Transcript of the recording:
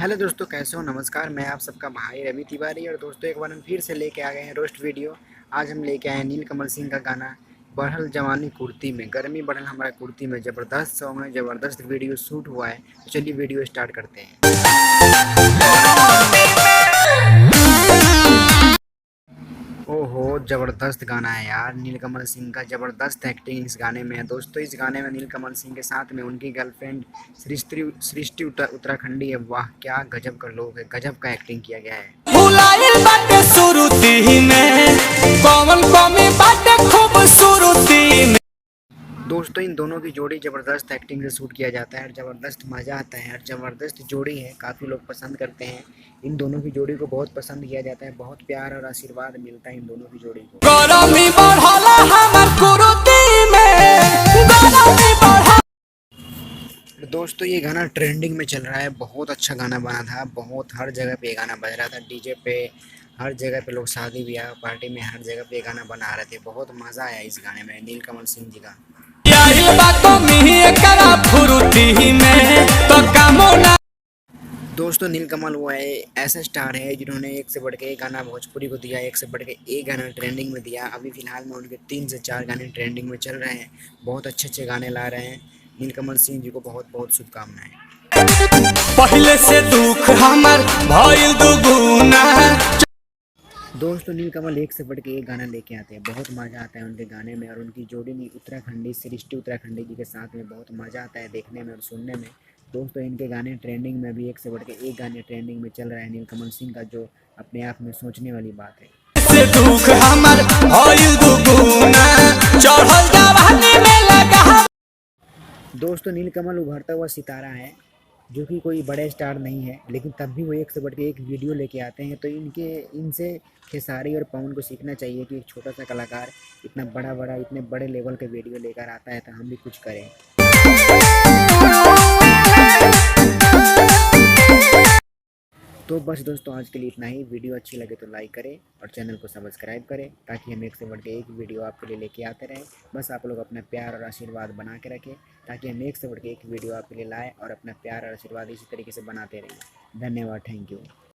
Hello दोस्तों, कैसे हो? नमस्कार। मैं आप सबका भाई रवि तिवारी। और दोस्तों, एक बार हम फिर से लेके आ गए हैं रोस्ट वीडियो। आज हम लेके आए हैं नीलकमल सिंह का गाना बढ़ल जवानी कुर्ती में। गर्मी बढ़ल हमारा कुर्ती में। ज़बरदस्त सॉन्ग है, ज़बरदस्त वीडियो शूट हुआ है। तो चलिए वीडियो स्टार्ट करते हैं। ओहो, ज़बरदस्त गाना है यार। नीलकमल सिंह का ज़बरदस्त एक्टिंग इस गाने में है। दोस्तों, इस गाने में नीलकमल सिंह के साथ में उनकी गर्लफ्रेंड सृष्टि उत्तराखंडी है। वाह, क्या गजब का लोग है, गजब का एक्टिंग किया गया है। भुलाइल बाटे सुरुती में कौन कमी बाटे खूबसूरती में। दोस्तों, इन दोनों की जोड़ी ज़बरदस्त एक्टिंग से शूट किया जाता है और ज़बरदस्त मज़ा आता है और ज़बरदस्त जोड़ी है। काफ़ी लोग पसंद करते हैं। इन दोनों की जोड़ी को बहुत पसंद किया जाता है। बहुत प्यार और आशीर्वाद मिलता है इन दोनों की जोड़ी को। गरमी बढ़ला हमर कुरुती में गरमी बढ़ा। दोस्तों, ये गाना ट्रेंडिंग में चल रहा है। बहुत अच्छा गाना बना था। बहुत हर जगह पे ये गाना बज रहा था, डीजे पे। हर जगह पे लोग शादी ब्याह पार्टी में हर जगह पे ये गाना बना रहे थे। बहुत मज़ा आया इस गाने में नीलकमल सिंह जी का। आइल बा कमी एकरा फुरुती में तो कामना। दोस्तों, नीलकमल वो है, ऐसा स्टार है जिन्होंने एक से बढ़ के एक गाना भोजपुरी को दिया, एक से बढ़ के एक गाना ट्रेंडिंग में दिया। अभी फिलहाल में उनके 3 से 4 गाने ट्रेंडिंग में चल रहे हैं। बहुत अच्छे अच्छे गाने ला रहे हैं। नीलकमल सिंह जी को बहुत बहुत शुभकामनाएं। पहले से दुख हमर भइल दुगुना। दोस्तों, नीलकमल एक से बढ़ के एक गाना लेके आते हैं। बहुत मज़ा आता है उनके गाने में। और उनकी जोड़ी में उत्तराखंडी सृष्टि उत्तराखंडी जी के साथ में बहुत मज़ा आता है देखने में और सुनने में। दोस्तों, इनके गाने ट्रेंडिंग में भी एक से बढ़ के एक गाने ट्रेंडिंग में चल रहा है नीलकमल सिंह का, जो अपने आप में सोचने वाली बात है। से दुख हमर भइल दुगुना चढ़ल जवानी में लगा। दोस्तों, नीलकमल उभरता हुआ सितारा है, जो कि कोई बड़े स्टार नहीं है, लेकिन तब भी वो एक से बढ़ के एक वीडियो लेके आते हैं। तो इनसे खेसारी और पवन को सीखना चाहिए कि एक छोटा सा कलाकार इतना बड़ा बड़ा इतने बड़े लेवल के वीडियो लेकर आता है, तो हम भी कुछ करें। तो बस दोस्तों, आज के लिए इतना ही। वीडियो अच्छी लगे तो लाइक करें और चैनल को सब्सक्राइब करें, ताकि हम एक से बढ़ के एक वीडियो आपके लिए लेके आते रहें। बस आप लोग अपना प्यार और आशीर्वाद बना के रखें, ताकि हम एक से बढ़ के एक वीडियो आपके लिए लाएँ और अपना प्यार और आशीर्वाद इसी तरीके से बनाते रहें। धन्यवाद, थैंक यू।